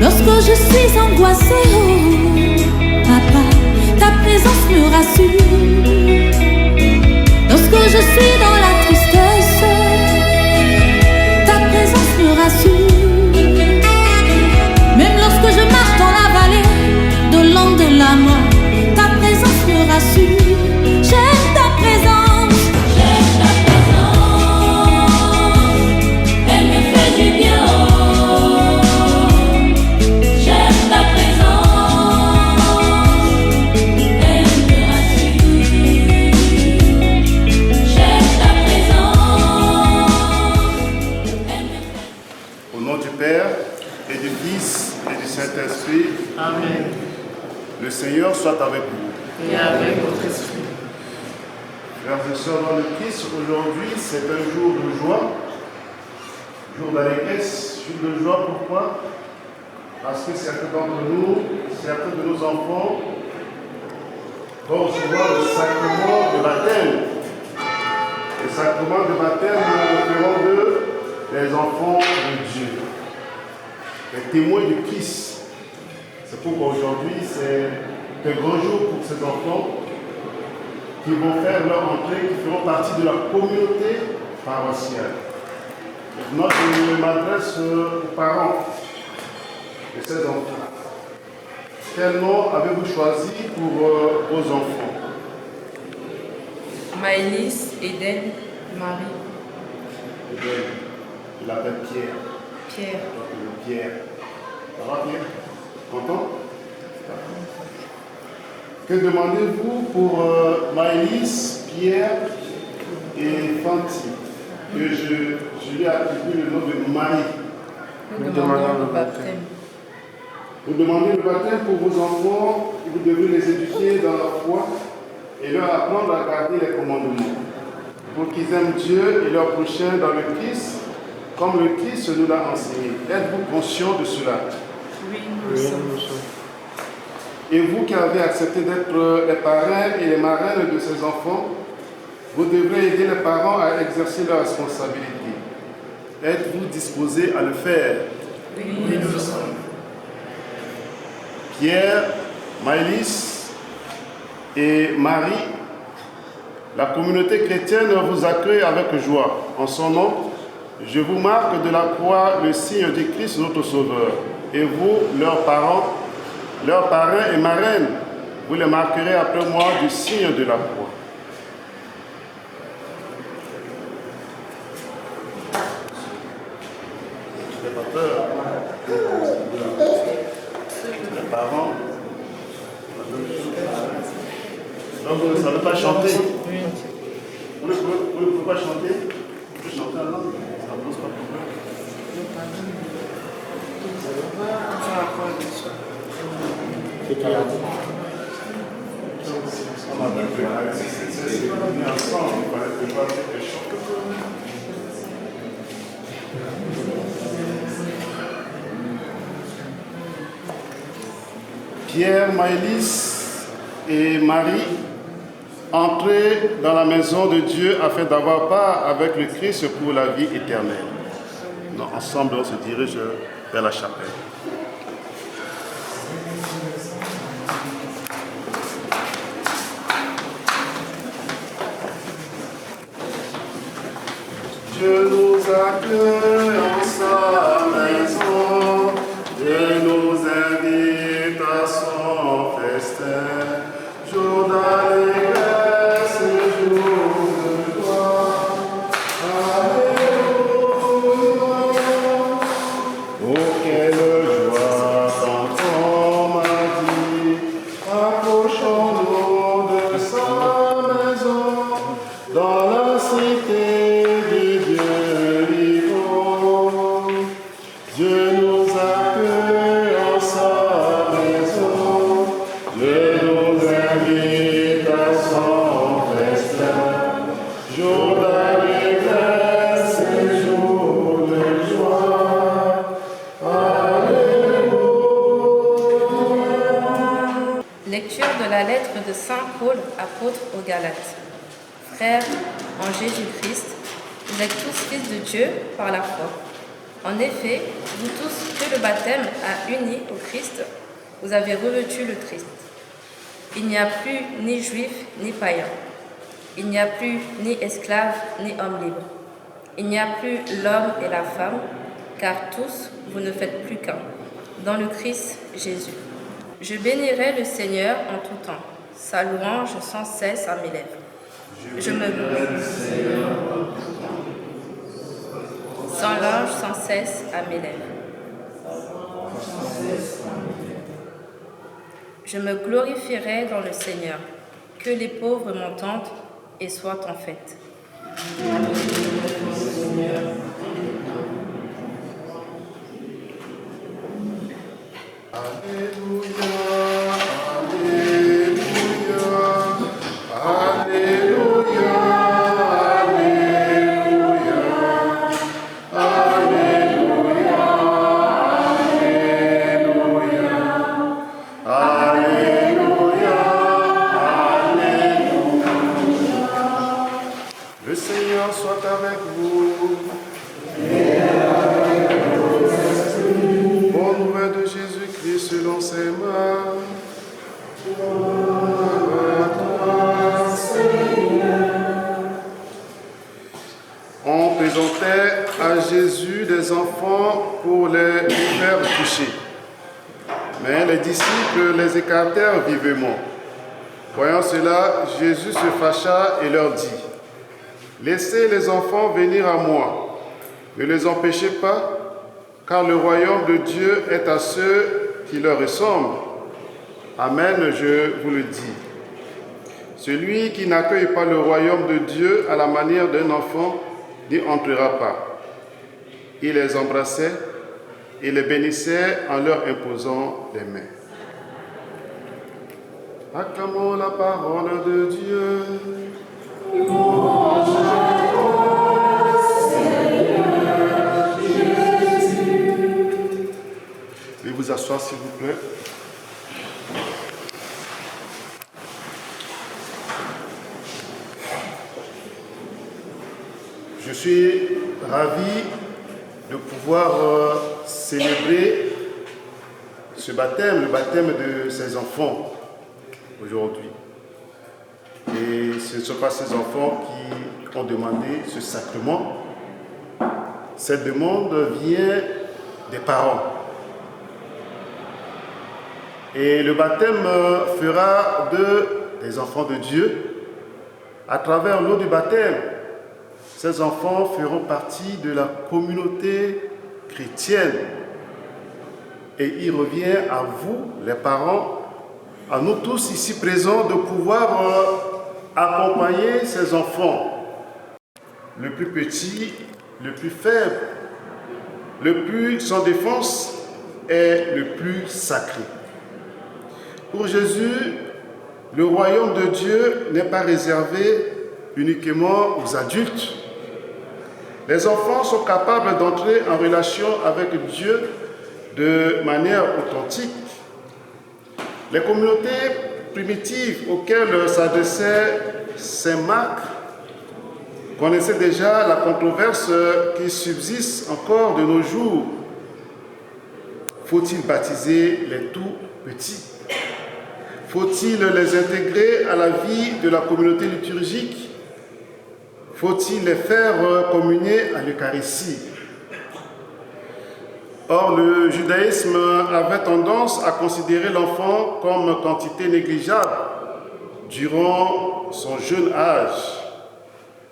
Lorsque je suis angoissée, oh papa, ta présence me rassure. Lorsque je suis dans la tristesse, ta présence me rassure. Même lorsque je marche dans la vallée de l'ombre de la mort, ta présence me rassure. J'aime ta présence, j'aime ta présence, elle me fait du bien. Saint-Esprit, amen. Le Seigneur soit avec vous. Et avec votre esprit. Frères et sœurs dans le Christ, aujourd'hui c'est un jour de joie, jour d'allégresse, jour de joie. Pourquoi? Parce que certains d'entre nous, certains de nos enfants vont recevoir le sacrement de baptême. Le sacrement de baptême, nous référons d'eux les enfants de Dieu, les témoins du Christ. C'est pourquoi aujourd'hui c'est un grand jour pour ces enfants qui vont faire leur entrée, qui feront partie de la communauté paroissiale. Maintenant, je m'adresse aux parents de ces enfants. Quel nom avez-vous choisi pour vos enfants? Maëlys, Eden, Marie. Eden, il l'appelle Pierre. Pierre. Pierre. Ça va, Pierre? Content? Que demandez-vous pour Maëlys, Pierre et Fanti? Que je lui attribue le nom de Marie. Nous demandons le baptême. Vous demandez le baptême pour vos enfants, et vous devez les éduquer dans la foi et leur apprendre à garder les commandements, pour qu'ils aiment Dieu et leur prochain dans le Christ, comme le Christ nous l'a enseigné. Êtes-vous conscient de cela? Oui, nous sommes. Et vous qui avez accepté d'être les parrains et les marraines de ces enfants, vous devrez aider les parents à exercer leurs responsabilités. Êtes-vous disposés à le faire? Oui, nous sommes. Pierre, Maëlys et Marie, la communauté chrétienne vous accueille avec joie. En son nom, je vous marque de la croix le signe du Christ notre Sauveur. Et vous, leurs parents et marraines, vous les marquerez après moi du signe de la croix. Les parents. Donc vous ne savez pas chanter. Vous ne pouvez pas chanter. Vous pouvez chanter en langue. Ça ne pose pas de problème. Pierre, Maëlys et Marie, entrez dans la maison de Dieu afin d'avoir part avec le Christ pour la vie éternelle. Donc, ensemble, on se dirige vers la chapelle. Dieu nous accueille en sa maison, Dieu nous invite à son festin, jour d'allégresse, jour de joie. Alléluia. Oh, quelle joie quand on m'a dit, approchons-nous de sa maison, dans la cité. Dieu nous accueille en sa maison, Dieu nous invite à son festin, jour d'allégresse et jour de joie. Alléluia. Lecture de la lettre de Saint Paul, apôtre aux Galates. Frères, en Jésus-Christ, vous êtes tous fils de Dieu par la foi. En effet, vous tous que le baptême a unis au Christ, vous avez revêtu le Christ. Il n'y a plus ni juif ni païen. Il n'y a plus ni esclave ni homme libre. Il n'y a plus l'homme et la femme, car tous vous ne faites plus qu'un, dans le Christ Jésus. Je bénirai le Seigneur en tout temps, sa louange sans cesse à mes lèvres. Je me bénis le Seigneur en tout temps. Son louange sans cesse à mes lèvres. Je me glorifierai dans le Seigneur, que les pauvres m'entendent et soient en fête. Le Seigneur soit avec vous. Bonne nouvelle de Jésus-Christ selon ses mains. On présentait à Jésus des enfants pour les faire toucher. Mais les disciples les écartèrent vivement. Voyant cela, Jésus se fâcha et leur dit: laissez les enfants venir à moi, ne les empêchez pas, car le royaume de Dieu est à ceux qui leur ressemblent. Amen, je vous le dis. Celui qui n'accueille pas le royaume de Dieu à la manière d'un enfant n'y entrera pas. Il les embrassait et les bénissait en leur imposant les mains. Acclamons la parole de Dieu. Louange à toi, Seigneur Jésus. Veuillez vous asseoir, s'il vous plaît. Je suis ravi de pouvoir célébrer ce baptême, le baptême de ses enfants aujourd'hui. Et ce ne sont pas ces enfants qui ont demandé ce sacrement. Cette demande vient des parents. Et le baptême fera des enfants de Dieu à travers l'eau du baptême. Ces enfants feront partie de la communauté chrétienne. Et il revient à vous, les parents, à nous tous ici présents, de pouvoir accompagner ces enfants. Le plus petit, le plus faible, le plus sans défense est le plus sacré. Pour Jésus, le royaume de Dieu n'est pas réservé uniquement aux adultes. Les enfants sont capables d'entrer en relation avec Dieu de manière authentique. Les communautés primitives auxquelles s'adressait saint Marc connaissaient déjà la controverse qui subsiste encore de nos jours. Faut-il baptiser les tout petits? Faut-il les intégrer à la vie de la communauté liturgique? Faut-il les faire communier à l'Eucharistie? Or, le judaïsme avait tendance à considérer l'enfant comme quantité négligeable durant son jeune âge.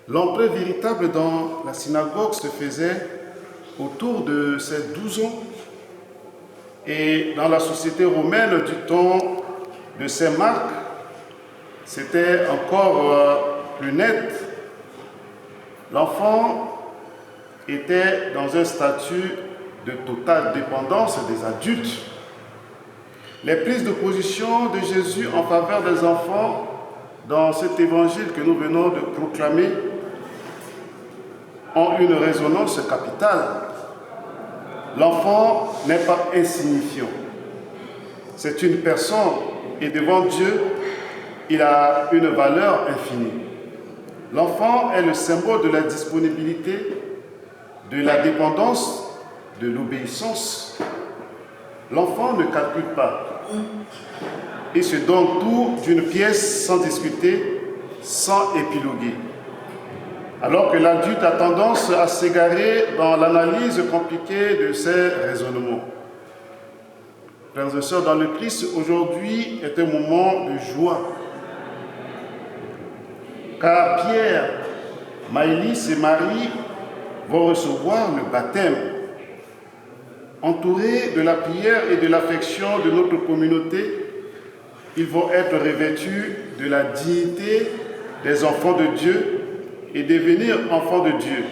L'entrée véritable dans la synagogue se faisait autour de ses 12 ans. Et dans la société romaine du temps de saint Marc, c'était encore plus net. L'enfant était dans un statut de totale dépendance des adultes. Les prises de position de Jésus en faveur des enfants dans cet évangile que nous venons de proclamer ont une résonance capitale. L'enfant n'est pas insignifiant. C'est une personne et devant Dieu, il a une valeur infinie. L'enfant est le symbole de la disponibilité, de la dépendance, de l'obéissance. L'enfant ne calcule pas. Il se donne tout d'une pièce sans discuter, sans épiloguer. Alors que l'adulte a tendance à s'égarer dans l'analyse compliquée de ses raisonnements. Frères et sœurs, dans le Christ, aujourd'hui est un moment de joie. Car Pierre, Maëlys et Marie vont recevoir le baptême. Entourés de la prière et de l'affection de notre communauté, ils vont être revêtus de la dignité des enfants de Dieu et devenir enfants de Dieu.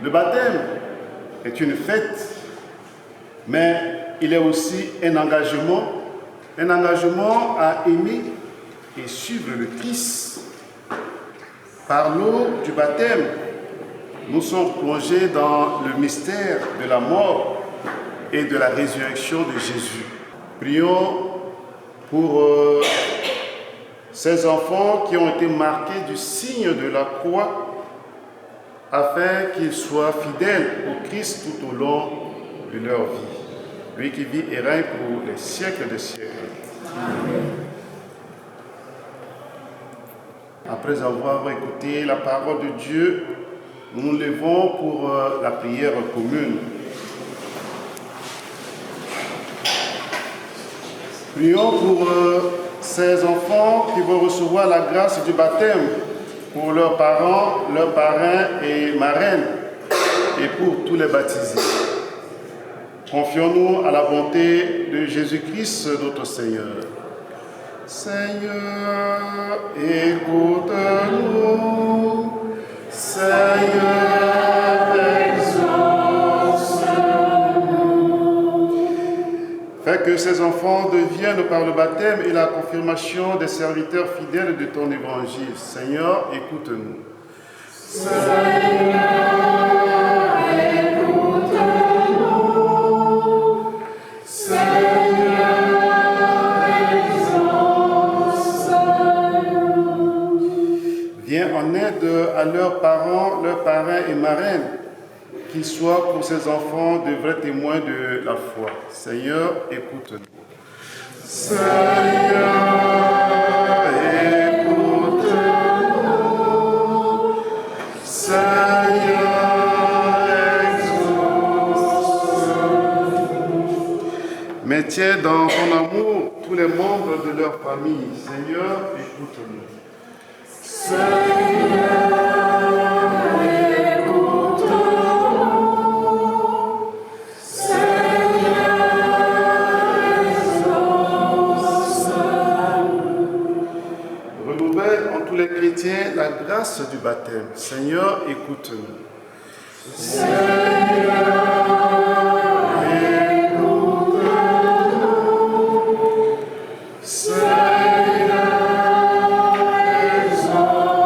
Le baptême est une fête, mais il est aussi un engagement à aimer et suivre le Christ. Par l'eau du baptême, nous sommes plongés dans le mystère de la mort et de la résurrection de Jésus. Prions pour ces enfants qui ont été marqués du signe de la croix, afin qu'ils soient fidèles au Christ tout au long de leur vie. Lui qui vit et règne pour les siècles des siècles. Amen. Après avoir écouté la parole de Dieu, nous nous levons pour la prière commune. Prions pour ces enfants qui vont recevoir la grâce du baptême, pour leurs parents, leurs parrains et marraines, et pour tous les baptisés. Confions-nous à la bonté de Jésus-Christ, notre Seigneur. Seigneur, écoute-nous. Seigneur, exauce-nous. Fais que ces enfants deviennent par le baptême et la confirmation des serviteurs fidèles de ton évangile. Seigneur, écoute-nous. Seigneur, écoute-nous. Seigneur, exauce-nous. Viens en aide à leurs parents, leurs parrains et marraines, qu'ils soient pour ces enfants de vrais témoins de la foi. Seigneur, écoute-nous. Seigneur, écoute-nous. Seigneur, exauce-nous. Mais tiens dans ton amour tous les membres de leur famille. Seigneur, écoute-nous. Seigneur, les chrétiens la grâce du baptême. Seigneur, écoute-nous. Seigneur, écoute-nous. Seigneur, exauce-nous.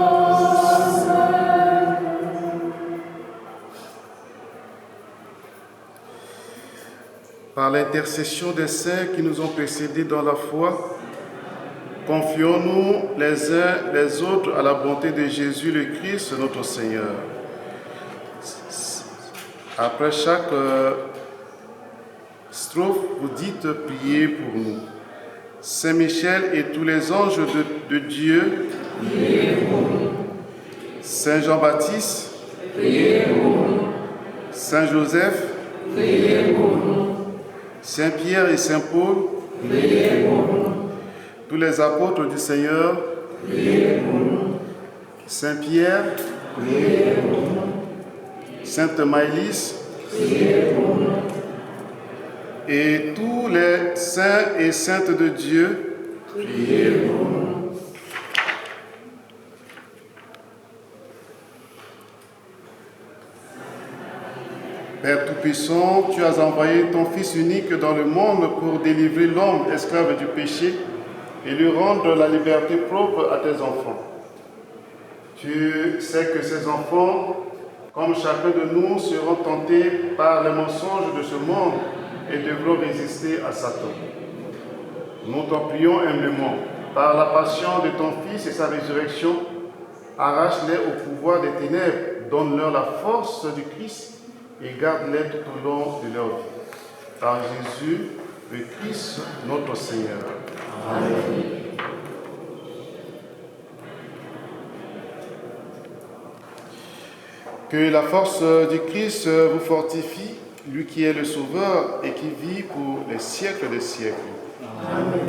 Par l'intercession des saints qui nous ont précédés dans la foi, confions-nous les uns les autres à la bonté de Jésus le Christ, notre Seigneur. Après chaque strophe, vous dites priez pour nous. Saint Michel et tous les anges de Dieu, priez pour nous. Saint Jean-Baptiste, priez pour nous. Saint Joseph, priez pour nous. Saint Pierre et Saint Paul, priez pour nous. Tous les apôtres du Seigneur, priez pour nous. Saint Pierre, priez pour nous. Sainte Maëlys, priez pour nous. Et tous les saints et saintes de Dieu, priez pour nous. Père Tout-Puissant, tu as envoyé ton Fils unique dans le monde pour délivrer l'homme esclave du péché et lui rendre la liberté propre à tes enfants. Tu sais que ces enfants, comme chacun de nous, seront tentés par les mensonges de ce monde et devront résister à Satan. Nous t'en prions humblement, par la passion de ton Fils et sa résurrection, arrache-les au pouvoir des ténèbres, donne-leur la force du Christ et garde-les tout au long de leur vie. Par Jésus, le Christ, notre Seigneur. Amen. Que la force du Christ vous fortifie, lui qui est le Sauveur et qui vit pour les siècles des siècles. Amen.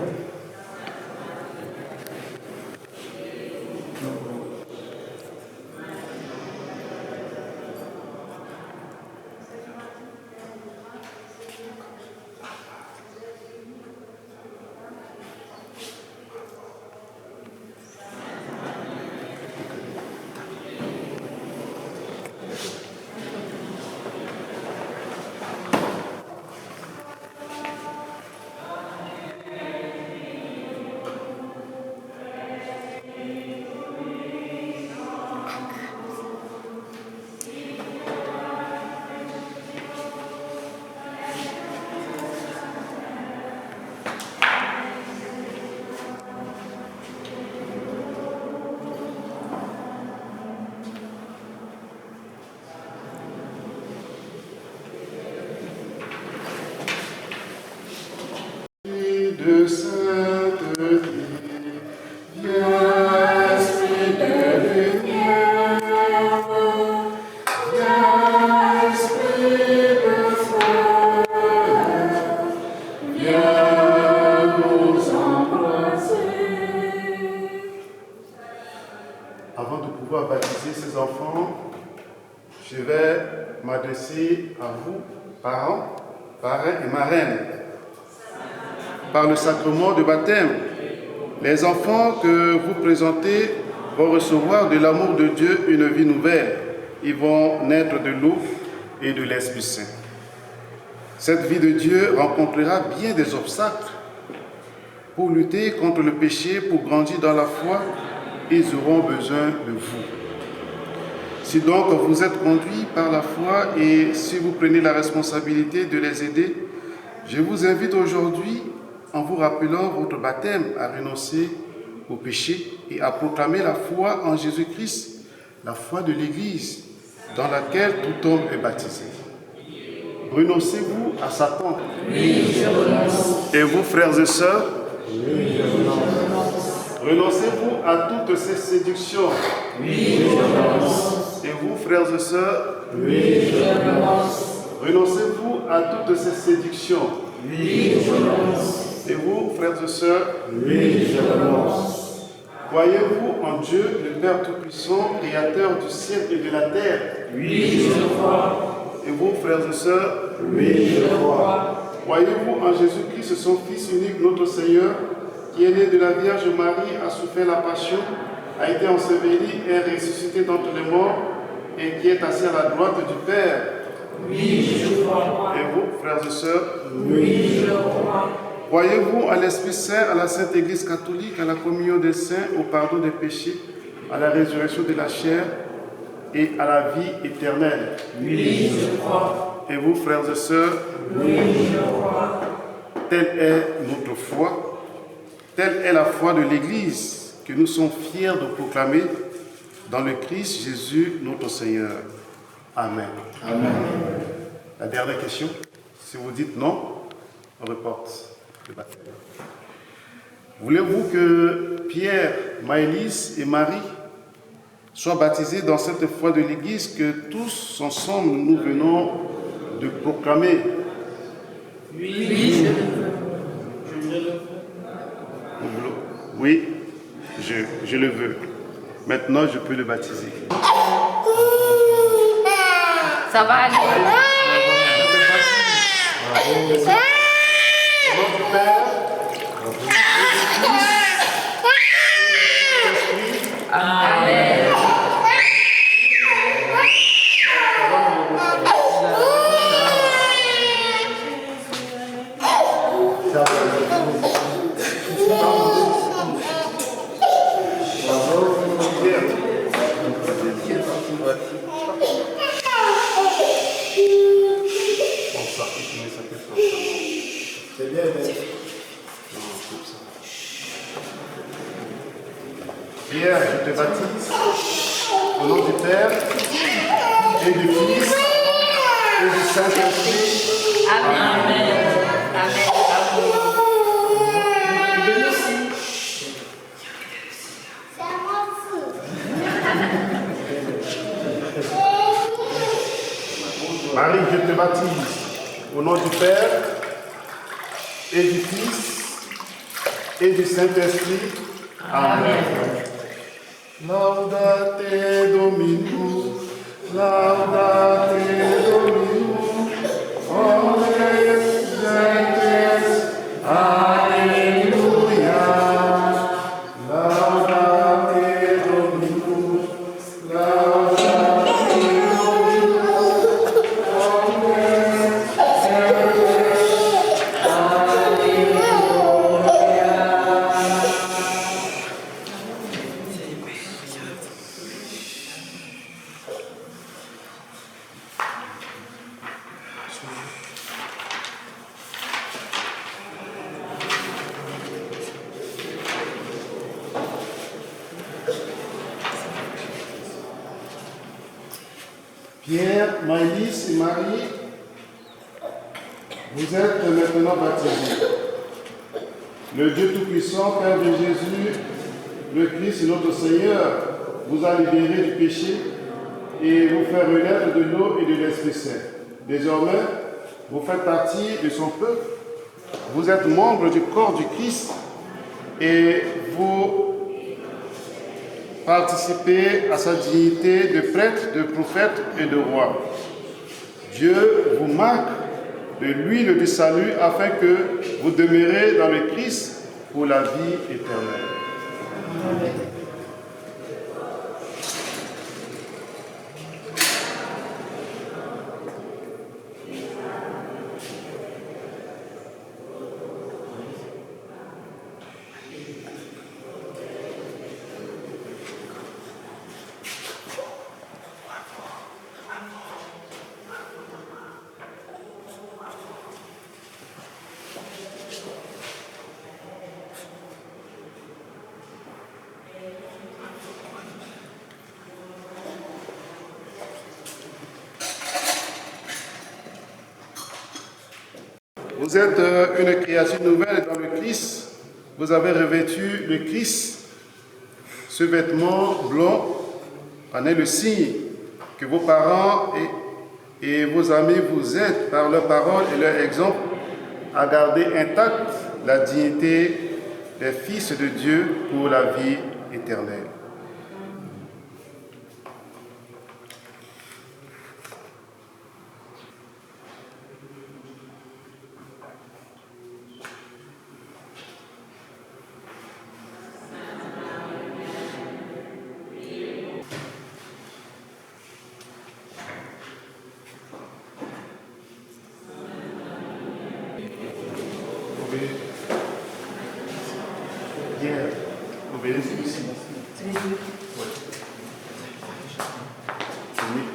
De sainteté, viens, esprit de lumière, viens, esprit de foi, viens nous embrasser. Avant de pouvoir baptiser ces enfants, je vais m'adresser à vous, parents, parrains et marraines. Par le sacrement de baptême, les enfants que vous présentez vont recevoir de l'amour de Dieu une vie nouvelle. Ils vont naître de l'eau et de l'Esprit Saint. Cette vie de Dieu rencontrera bien des obstacles. Pour lutter contre le péché, pour grandir dans la foi, ils auront besoin de vous. Si donc vous êtes conduits par la foi et si vous prenez la responsabilité de les aider, je vous invite aujourd'hui, en vous rappelant votre baptême, à renoncer au péché et à proclamer la foi en Jésus-Christ, la foi de l'Église. dans laquelle tout homme est baptisé. Renoncez-vous à Satan? Oui, je renonce. Et vous, frères et sœurs? Oui, je renonce. Renoncez-vous à toutes ces séductions? Oui, je renonce. Et vous, frères et sœurs? Oui, je renonce. Renoncez-vous à toutes ces séductions? Oui, je renonce. Et vous, frères et sœurs? Oui, je renonce. Croyez-vous en Dieu, le Père Tout-Puissant, Créateur du ciel et de la terre? Oui, je crois. Et vous, frères et sœurs? Oui, je crois. Croyez-vous en Jésus-Christ, son Fils unique, notre Seigneur, qui est né de la Vierge Marie, a souffert la passion, a été enseveli et ressuscité d'entre les morts, et qui est assis à la droite du Père? Oui, je crois. Et vous, frères et sœurs? Oui, je crois. Croyez-vous à l'Esprit Saint, à la Sainte Église catholique, à la communion des saints, au pardon des péchés, à la résurrection de la chair et à la vie éternelle? Oui, je crois. Et vous, frères et sœurs? Oui, je crois. Telle est notre foi, telle est la foi de l'Église que nous sommes fiers de proclamer dans le Christ Jésus, notre Seigneur. Amen. Amen. La dernière question, si vous dites non, on reporte le baptême. Voulez-vous que Pierre, Maëlys et Marie soient baptisés dans cette foi de l'Église que tous ensemble nous venons de proclamer? Oui, je le veux. Oui, je le veux. Maintenant, je peux le baptiser. Ça va aller. Au nom du Père, Amen. C'est bien, Pierre, je te baptise au nom du Père et du Fils et du Saint-Esprit. Amen. Amen. Marie, je te baptise au nom du Père et du Fils et du Saint-Esprit. Amen. Laudate Dominus, laudate Dominus, omnes gentes, alleluia. Laudate Dominus, laudate Dominus, omnes gentes, alleluia. Pierre, Maëlys et Marie, vous êtes maintenant baptisés. Le Dieu Tout-Puissant, Père de Jésus, le Christ, notre Seigneur, vous a libéré du péché et vous fait renaître de l'eau et de l'Esprit Saint. Désormais, vous faites partie de son peuple. Vous êtes membre du corps du Christ et vous participez à sa dignité de prêtre, de prophète et de roi. Dieu vous marque de l'huile du salut afin que vous demeurez dans le Christ pour la vie éternelle. Amen. Vous êtes une création nouvelle dans le Christ. Vous avez revêtu le Christ. Ce vêtement blanc en est le signe que vos parents et vos amis vous aident par leurs paroles et leur exemple à garder intacte la dignité des fils de Dieu pour la vie éternelle.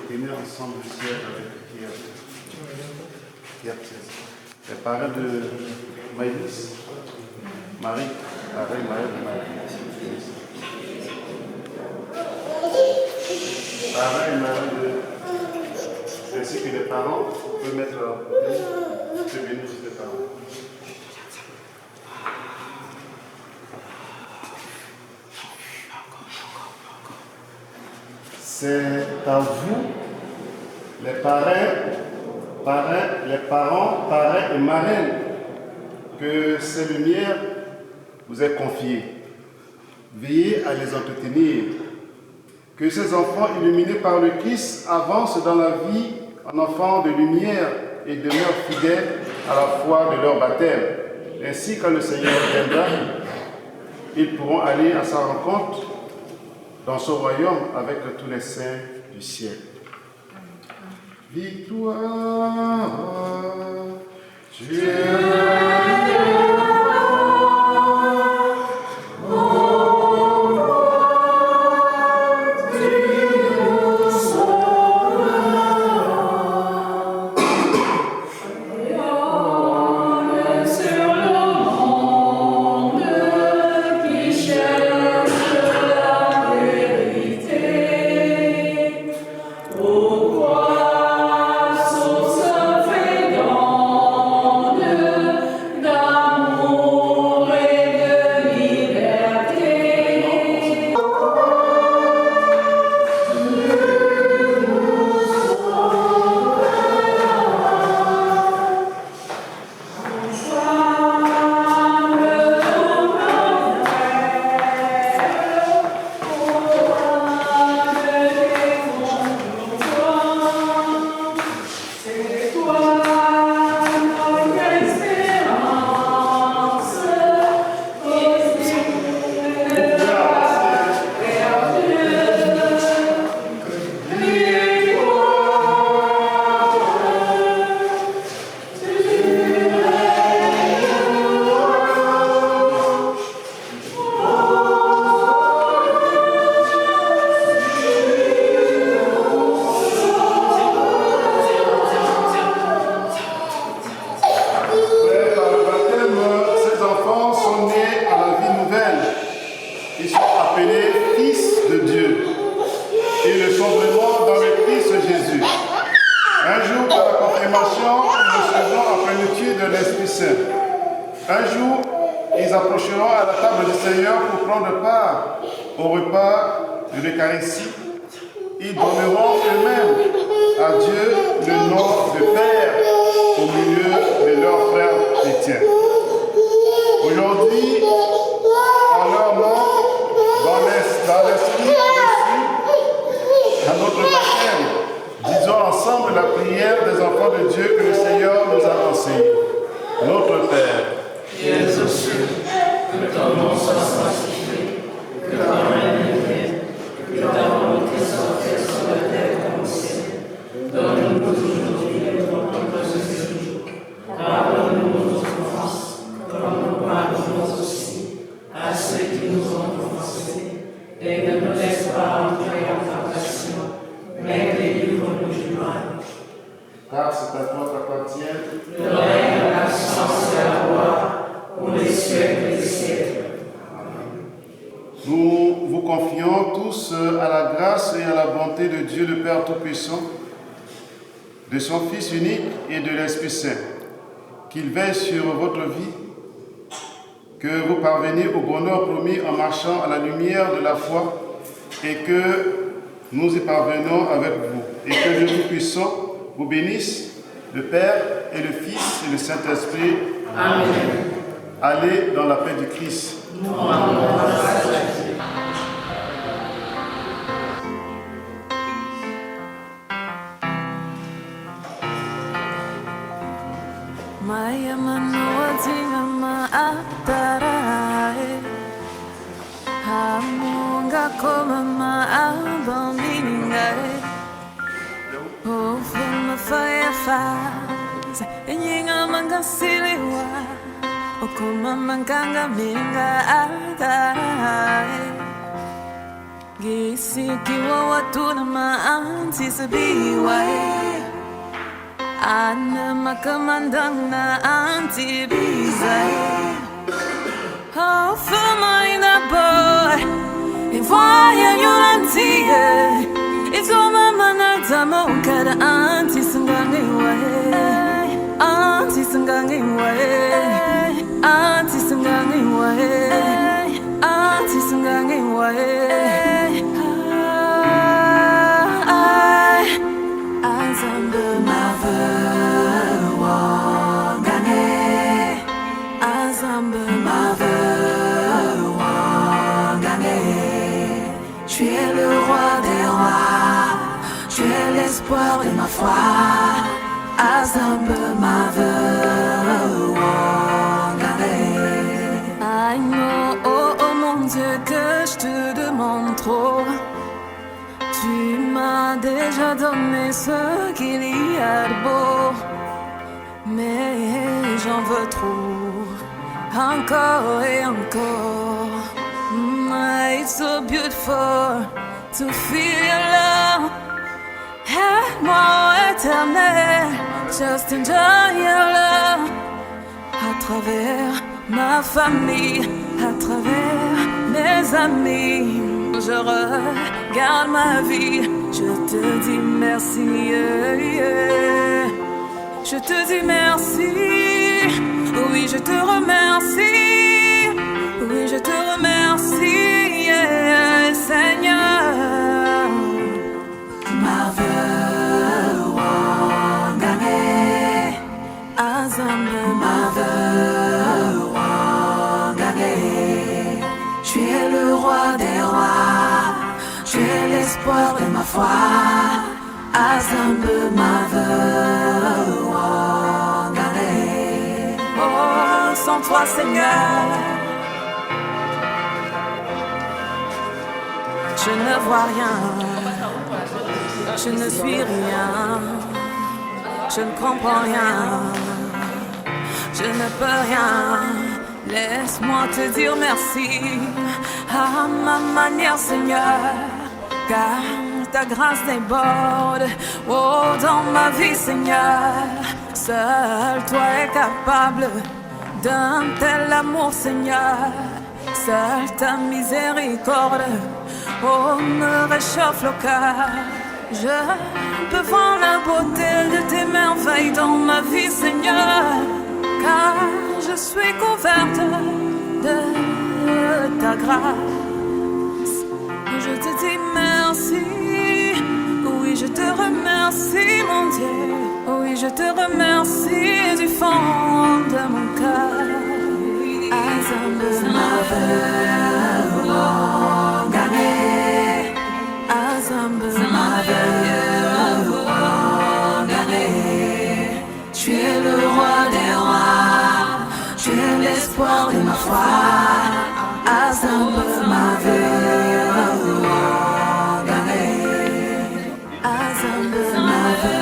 Tenez ensemble le ciel avec Pierre. Les parents de Maïlis, Marie, parents et Marie de... Ainsi que les parents, vous pouvez mettre le béni sur les parents. C'est à vous, les parents et marraines, que ces lumières vous est confiées. Veillez à les entretenir. Que ces enfants illuminés par le Christ avancent dans la vie en enfants de lumière et demeurent fidèles à la foi de leur baptême. Ainsi, quand le Seigneur viendra, ils pourront aller à sa rencontre dans son royaume avec tous les saints du ciel. Victoire, Dieu. qu'il veille sur votre vie, que vous parveniez au bonheur promis en marchant à la lumière de la foi et que nous y parvenons avec vous. Et que Dieu Tout-Puissant vous bénisse, le Père et le Fils et le Saint-Esprit. Amen. Allez dans la paix du Christ. Maya manoatinga maatarai Hamunga koma maabaminingai Ofuma fireflies Enyinga mangasiliwa Okuma manganga minga atarai Gisikiwa watuna maantisabiwai Ana makamandang na antibizay Oh, fama ina boy E voya yolantie E toma manatamo kada antisangangi wae Antisangangi wae Antisangangi wae Antisangangi wae Azambe tu es le roi des rois, tu es l'espoir de ma foi. Azambe I know, oh, oh mon Dieu, que je te demande trop. Tu m'as déjà donné ce qu'il y a de beau, mais j'en veux trop, encore et encore. It's so beautiful to feel your love. Aide-moi éternel, just enjoy your love. À travers ma famille, à travers mes amis, je regarde ma vie, je te dis merci, je te dis merci, oui je te remercie, oui je te remercie, Seigneur. Mave wangane, Azambe mave wangane. Tu es le roi des rois, tu es l'espoir de ma foi. Azambe mave wangane. Oh, sans toi Seigneur, je ne vois rien, je ne suis rien, je ne comprends rien, je ne peux rien. Laisse-moi te dire merci à ma manière, Seigneur, car ta grâce déborde, oh, dans ma vie, Seigneur. Seul toi es capable d'un tel amour, Seigneur. Seule ta miséricorde, oh, me réchauffe le cœur. Je peux voir la beauté de tes merveilles dans ma vie, Seigneur, car je suis couverte de ta grâce. Je te dis merci, oui je te remercie mon Dieu, oui je te remercie du fond de mon cœur. Azambe mave wangane, Azambe mave wangane. Tu es le roi des rois, tu es l'espoir de ma foi. Azambe mave wangane, Azambe mave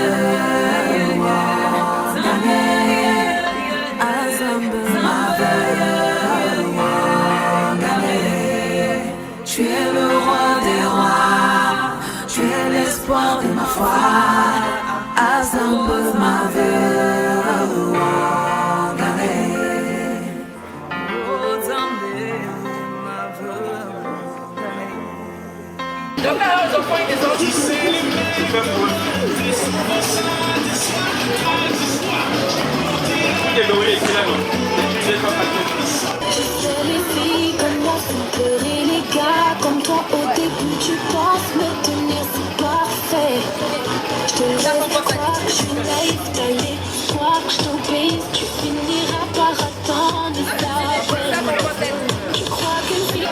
wangane, Azambe mave wangane. Tu es le roi des rois, tu es l'espoir de ma foi. Azambe mave wangane. Oh, Zambe mave wangane. Donc là, aux enfants, ils sont This les filles comme moi font pleurer les gars comme toi au début tu penses me tenir c'est parfait. Je te laisse croire que je suis naïf, t'allais croire que je t'obéisse, tu finiras par attendre ça. Tu crois qu'une fille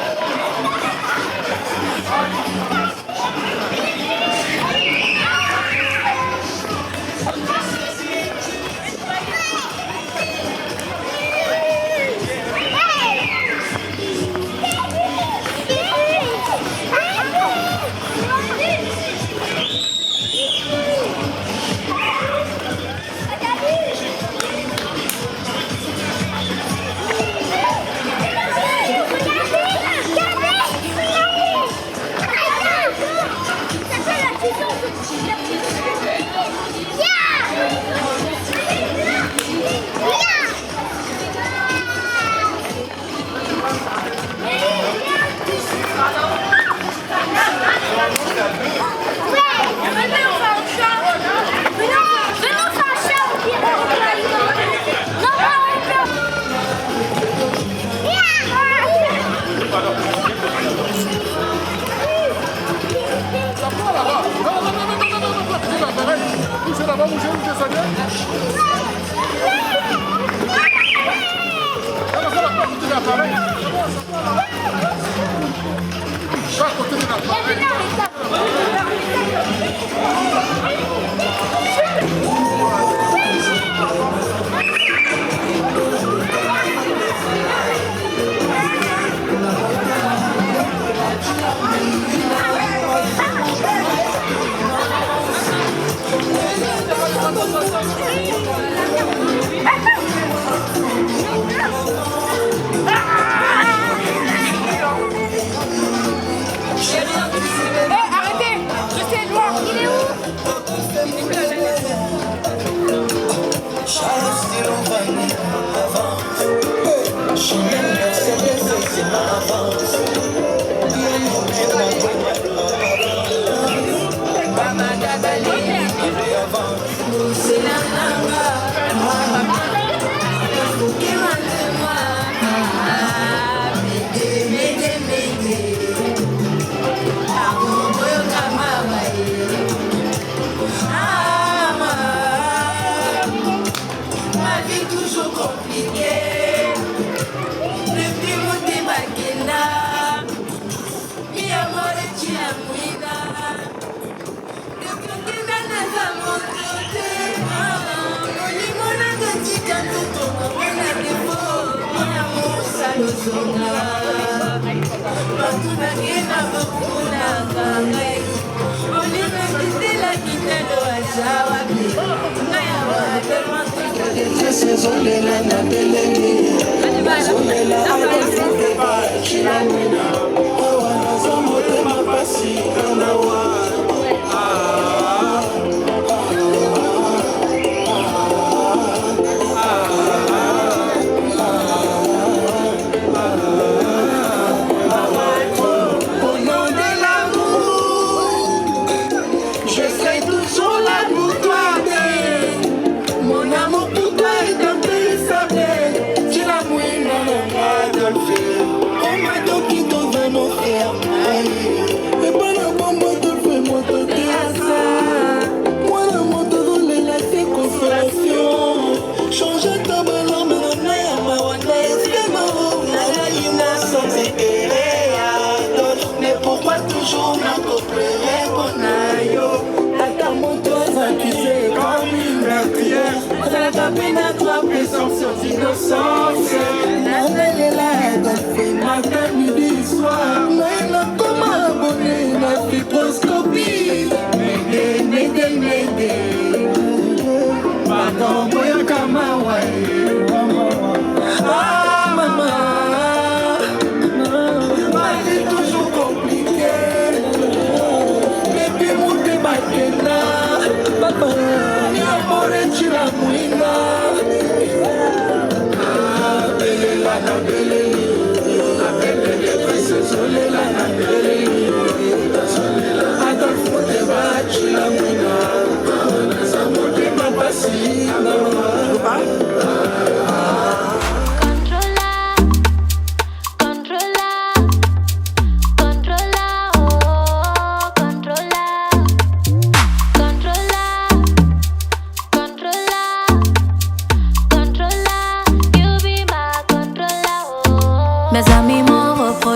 Adolfo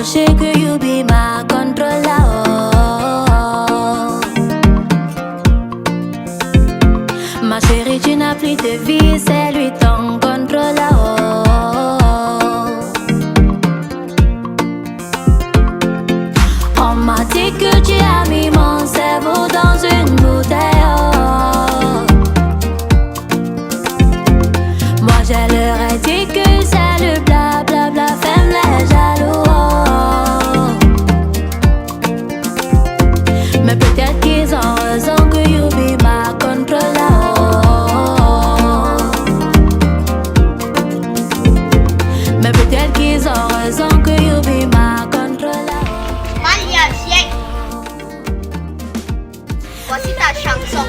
reprocher que you be my controller. Ma chérie, tu n'as plus de vie, c'est lui ton contrôleur. On m'a dit que tu as mis mon cerveau dans une bouteille. Moi je leur ai dit que c'est le blablabla, femme les jaloux. Mais peut-être qu'ils ont raison que you be my controller. Mais peut-être qu'ils ont raison que you be my controller. Malia Vieng, voici ta chanson.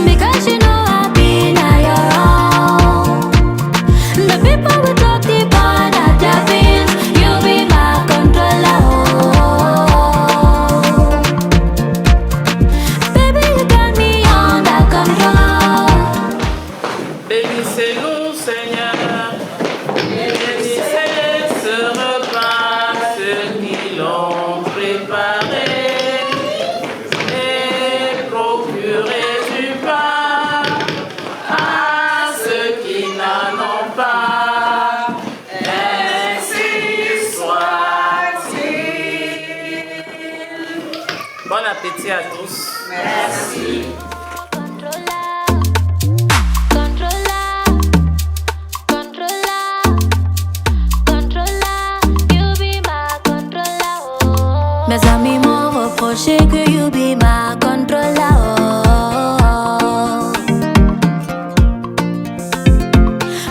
Because you know I've been on your own. The people will talk deep on at your feet. You be my controller. Baby, you got me under control. Bénissez-nous, Seigneur. Bénissez ce repas, ceux qui l'ont préparé. Et procurez du pain à ceux qui n'en ont pas. Ainsi soit-il. Bon appétit à tous. Merci. Mes amis m'ont reproché que you be my controller.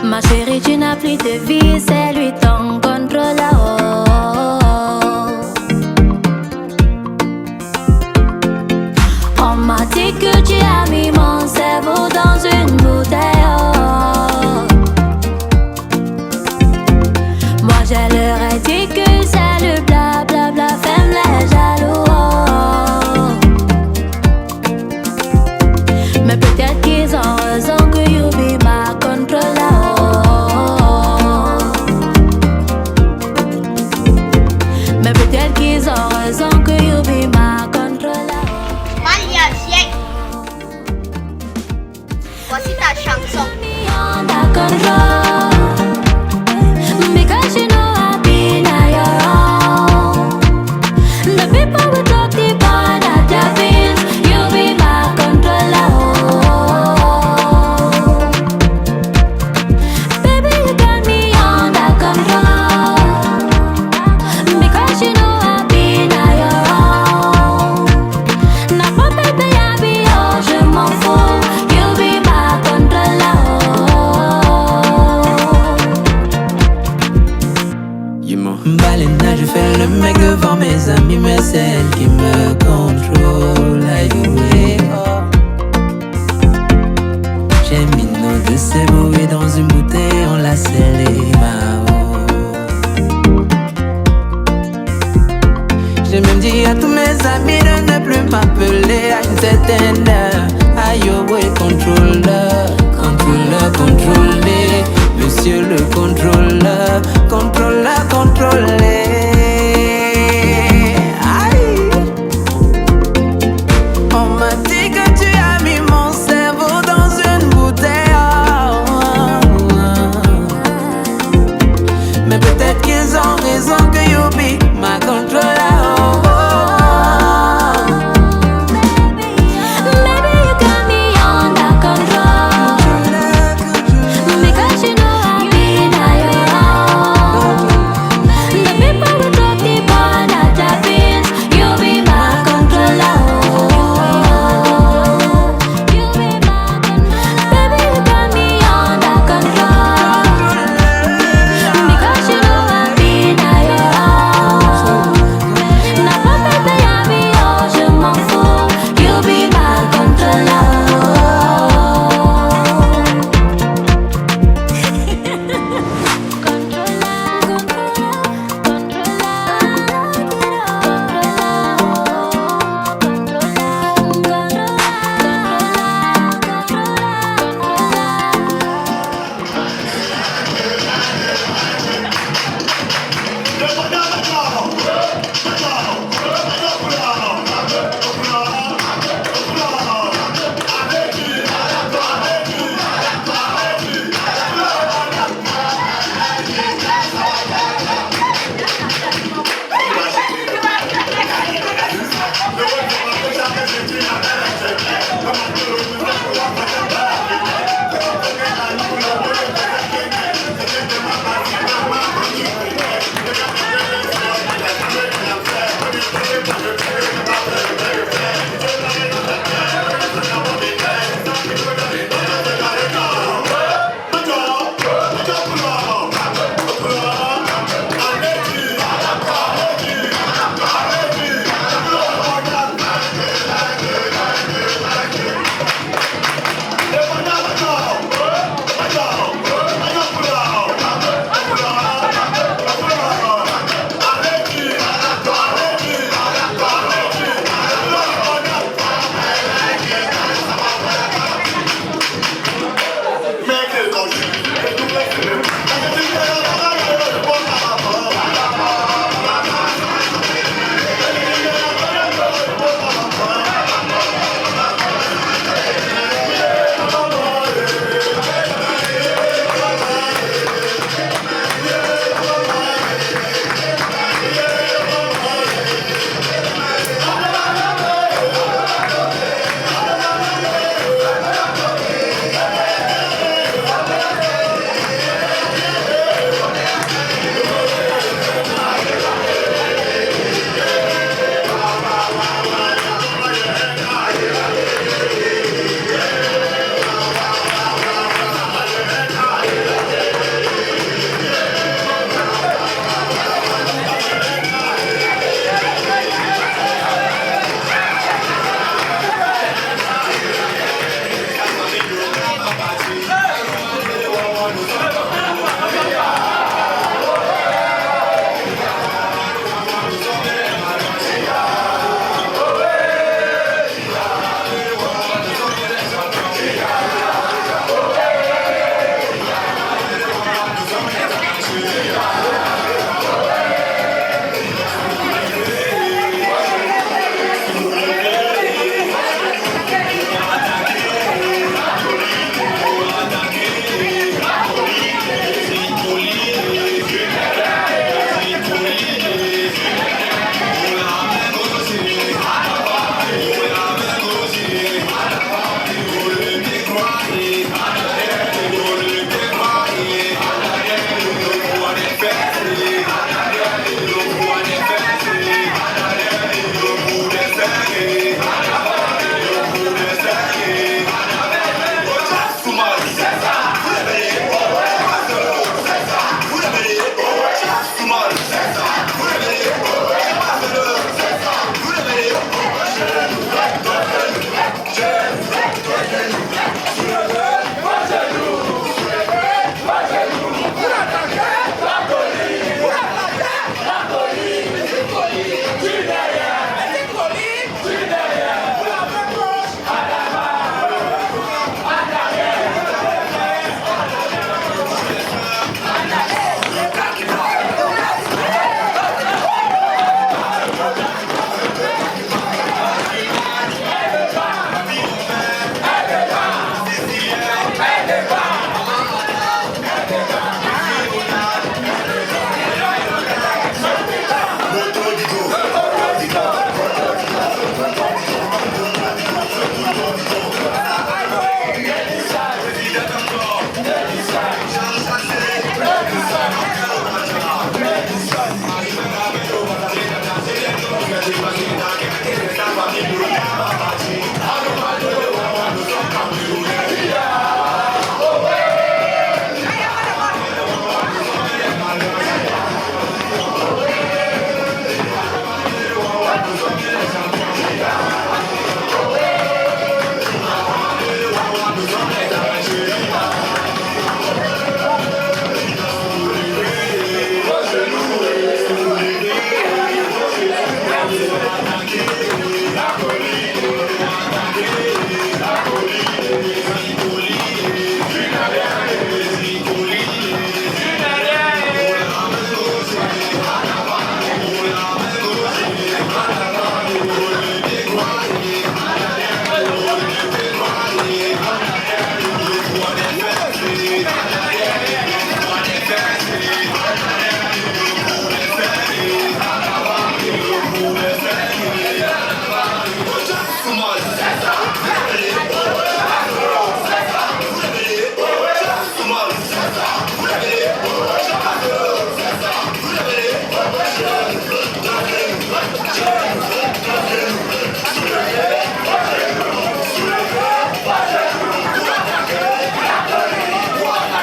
Ma chérie, tu n'as plus de vie, c'est lui ton contrôleur. On m'a dit que tu as mis mon cerveau dans une bouteille. Moi je leur ai dit que c'est le blablabla, femme les jaloux. Mais peut-être qu'ils ont raison que you be my controller. Mais peut-être qu'ils ont raison que you be my controller. Malia Vieng, voici ta chanson. Under control. Because you know I've been on your own. The people will talk deep on at your feet. You be my controller. Baby, you got me under control. Because you know I've been on your own. N'a pas fait de yabio, je m'en fous. You be my controller. Balena, je fais le mec devant mes amis, mais c'est elle qui me contrôle. J'ai mis nos deux cerveaux et dans une bouteille, on l'a scellé, j'ai même dit à tous mes amis de ne plus m'appeler à une certaine heure. Ayo, contrôleur, contrôleur, contrôlé. Monsieur le contrôleur, contrôleur, contrôlé. Aïe. On m'a dit que tu as mis mon cerveau dans une bouteille. Mais peut-être qu'ils ont raison que you be my controller. Maybe you got me under control.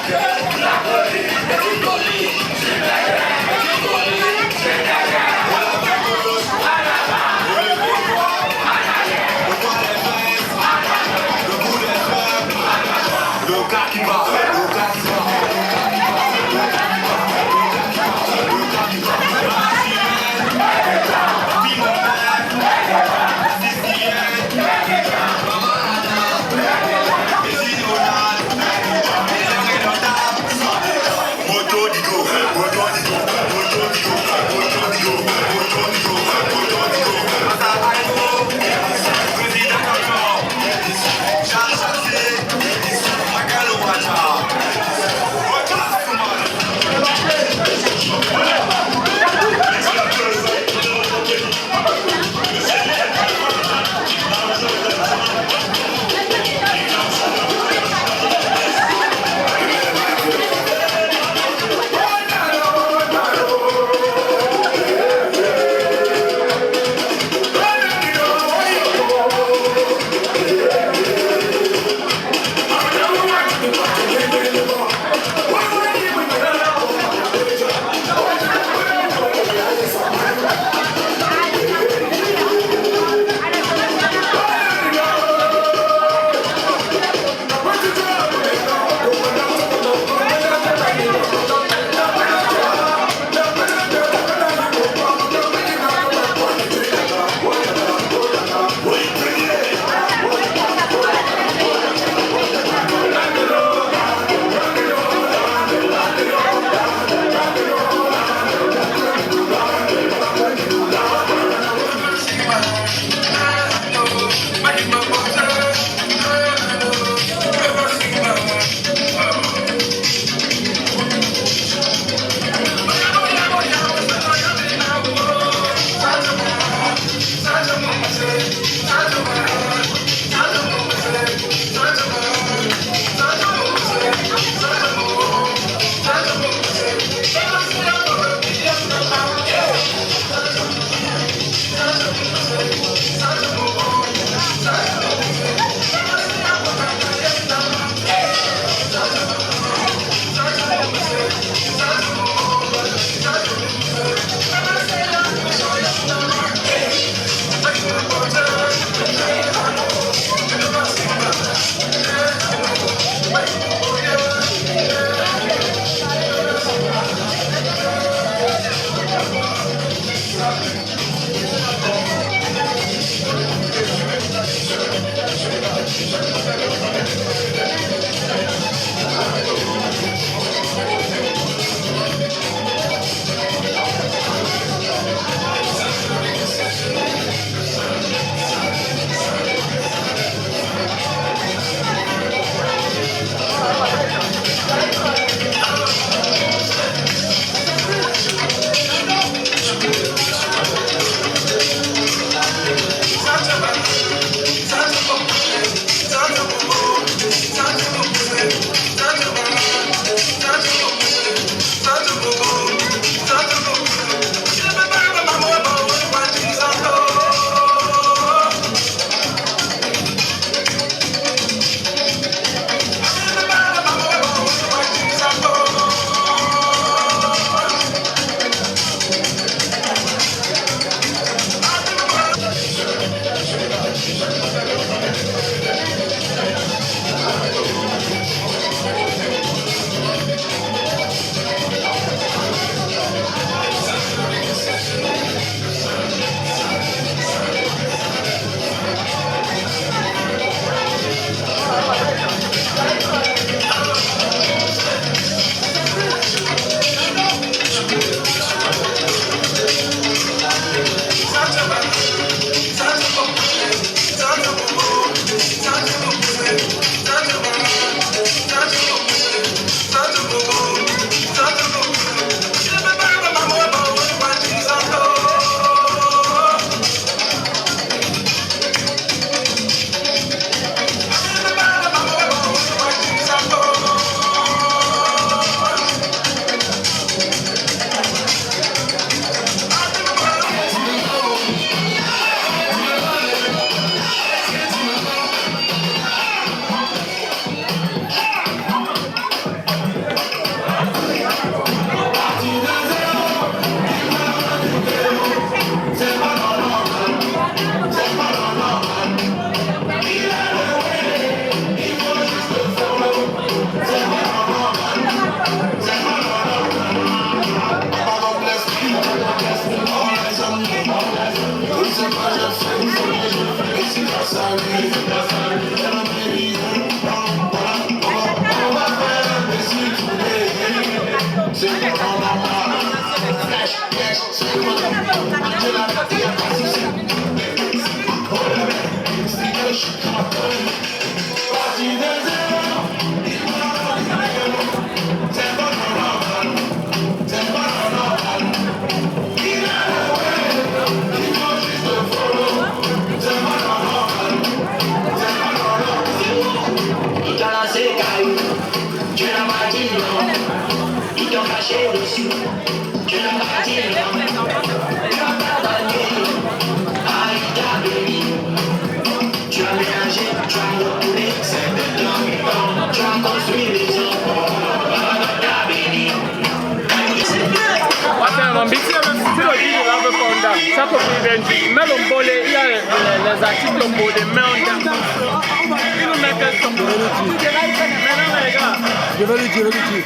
Yeah. Les articles pour les mains Je vais lui dire.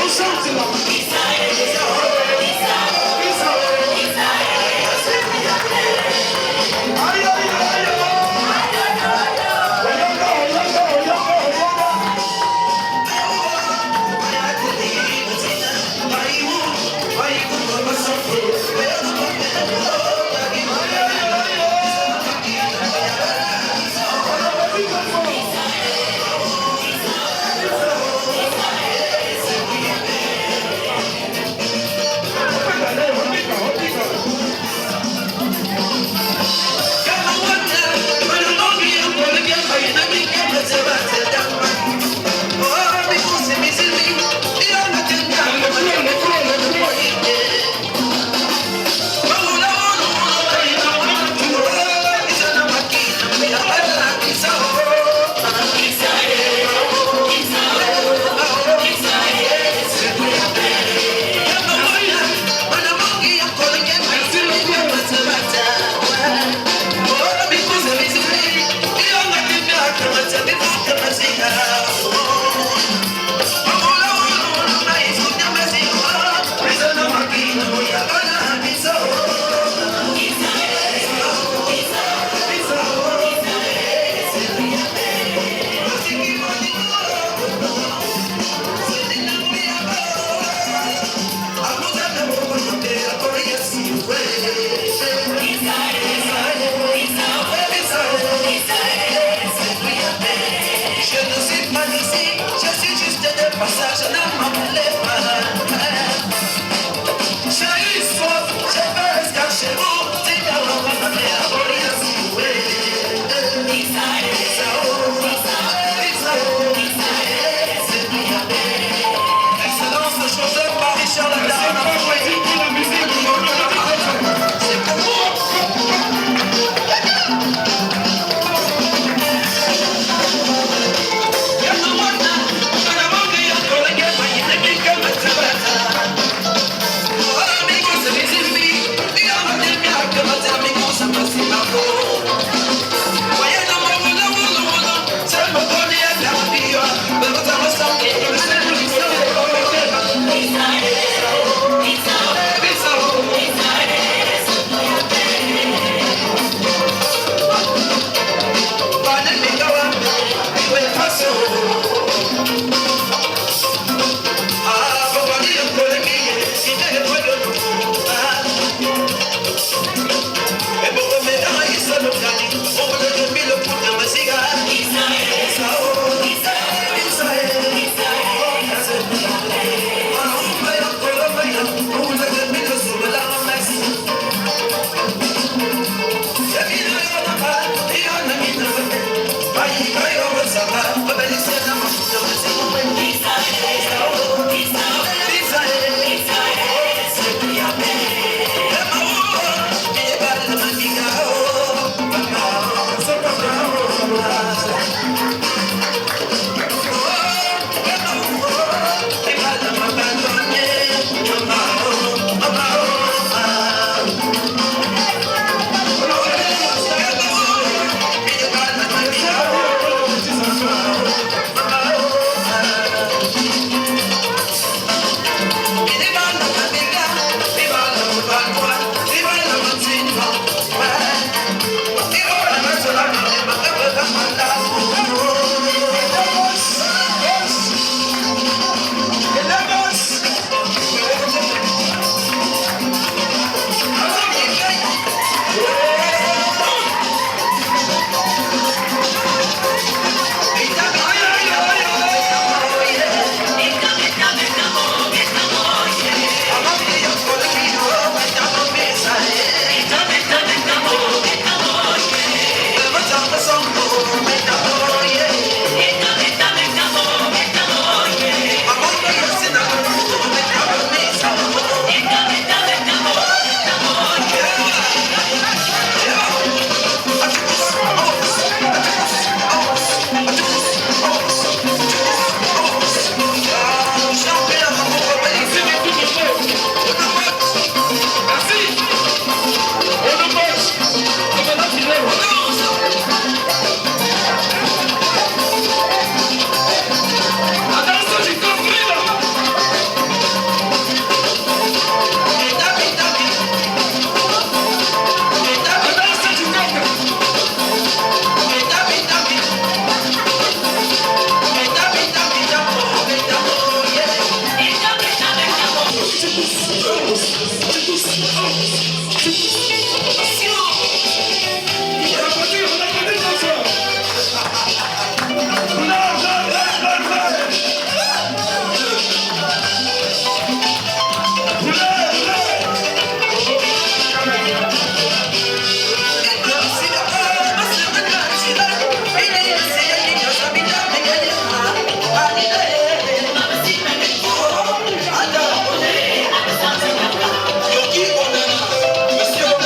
On chante là. Monsieur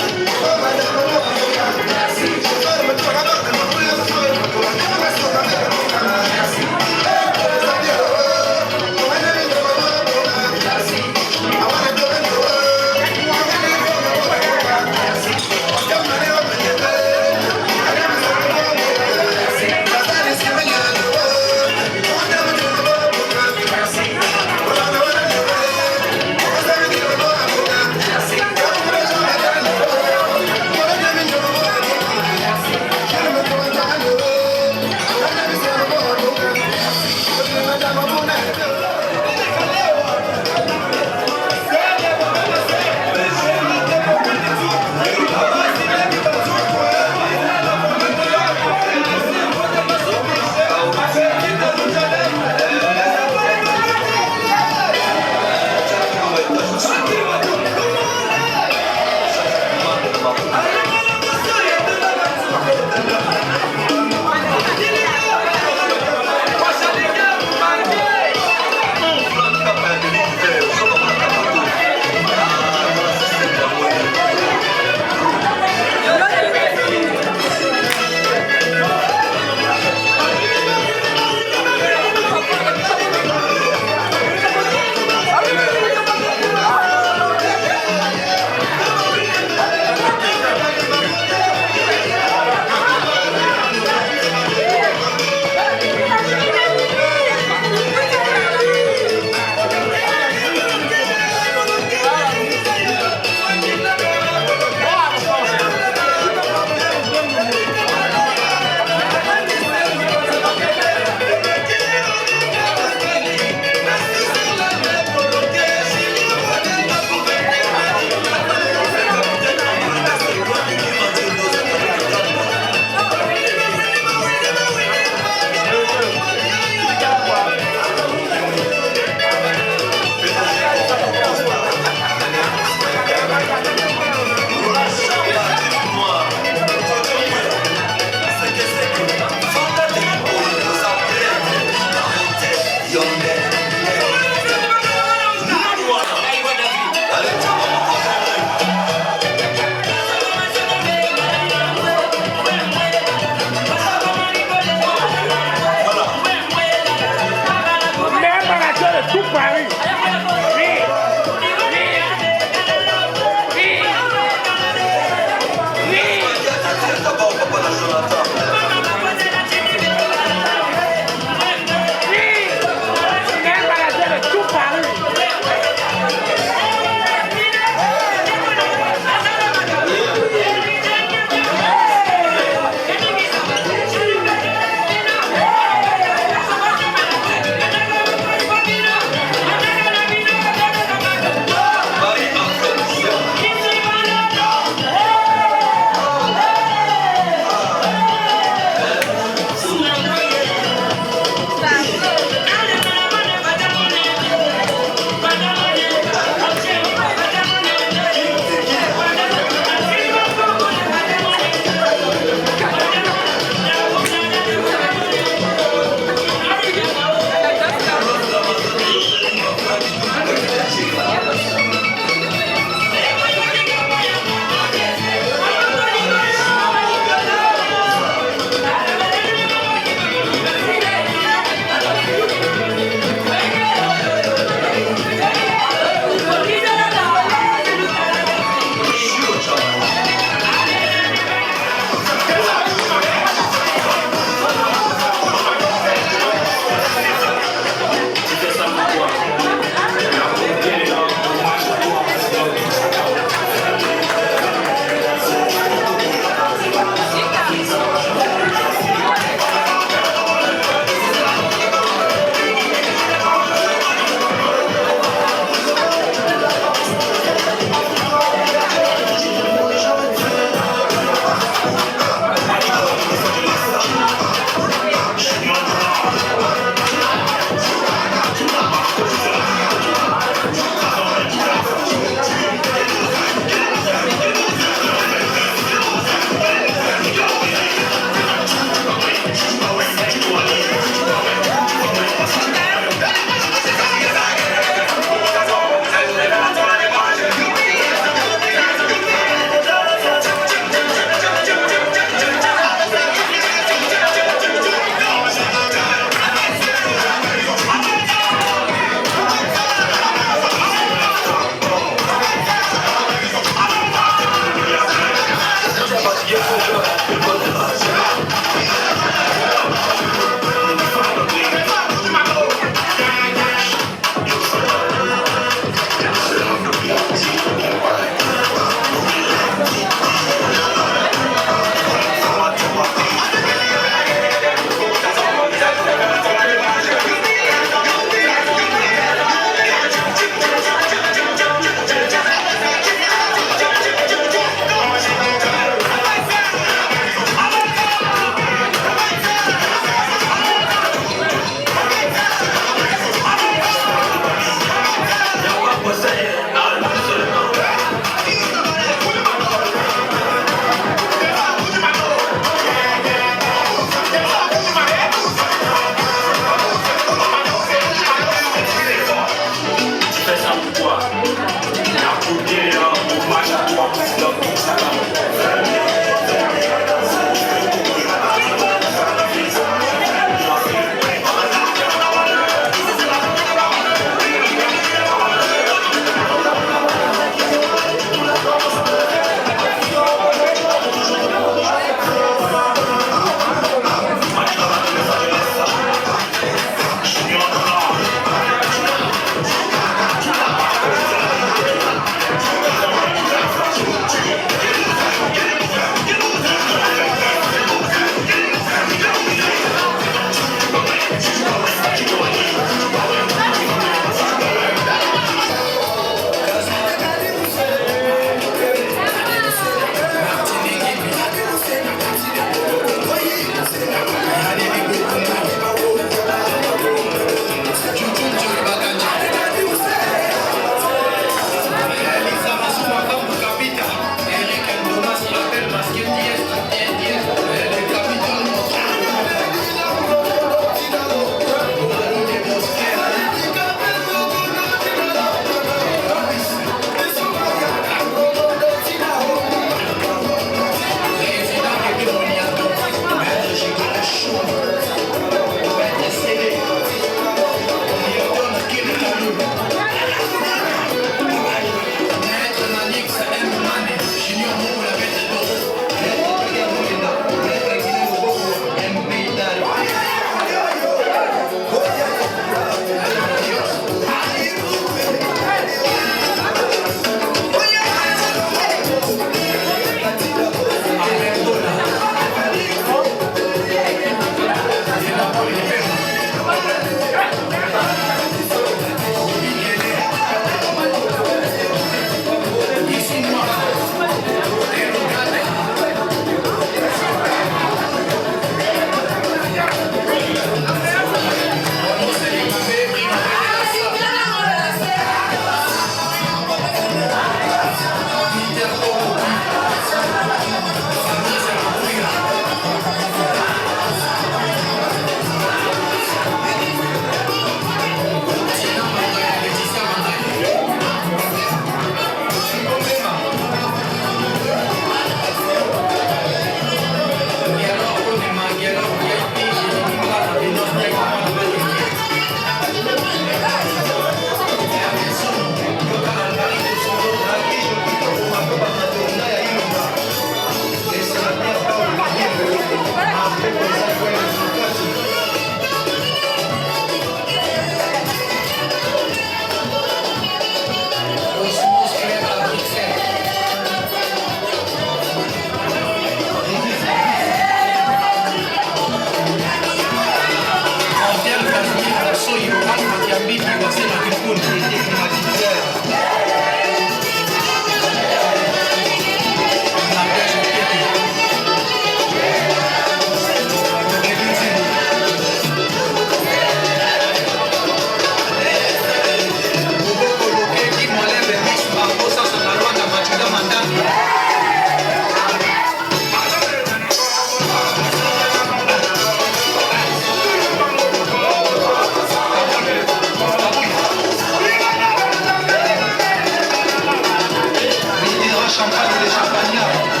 champagne, les champagnards.